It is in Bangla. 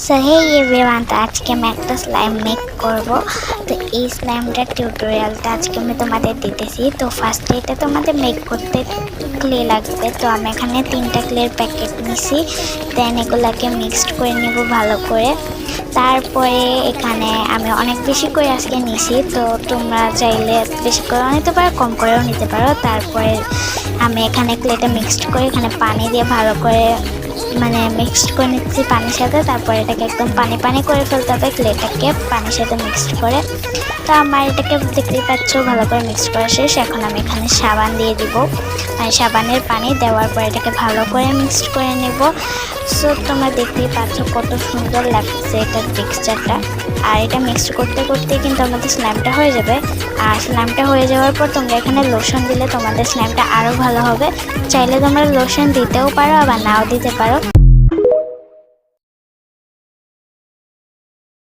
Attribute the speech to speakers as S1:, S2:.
S1: সো হে এভরিওয়ান, তো আজকে আমি একটা স্লাইম মেক করব। তো এই স্লাইমটার টিউটোরিয়ালটা আজকে আমি তোমাদের দিতেছি। তো ফার্স্টে এটা তোমাদের মেক করতে ক্লে লাগবে। তো আমি এখানে 3টা ক্লের প্যাকেট নিছি। দেন এগুলাকে মিক্সড করে নেব ভালো করে। তারপরে এখানে আমি অনেক বেশি করে আজকে নিছি, তো তোমরা চাইলে বেশি করেও নিতে পারো, কম করেও নিতে পারো। তারপরে আমি এখানে ক্লেটা মিক্সড করে এখানে পানি দিয়ে ভালো করে মিক্সড করে নিচ্ছি পানির সাথে। তারপরে এটাকে একদম পানি পানি করে ফেলতে হবে ক্লেটাকে পানির সাথে মিক্সড করে। তো আমার এটাকে দেখতেই পাচ্ছ ভালো করে মিক্সড করা শেষ। এখন আমি এখানে সাবান দিয়ে দিব, সাবানের পানি দেওয়ার পর এটাকে ভালো করে মিক্সড করে নেব। সো তোমরা দেখতেই পাচ্ছ কত সুন্দর লাগছে এটার টেক্সচারটা। আর এটা মিক্সড করতে করতে কিন্তু আমাদের স্লাইমটা হয়ে যাবে। আর স্লাইমটা হয়ে যাওয়ার পর তোমরা এখানে লোশন দিলে তোমাদের স্লাইমটা আরও ভালো হবে। চাইলে তোমরা লোশন দিতেও পারো, আবার নাও দিতে পারো।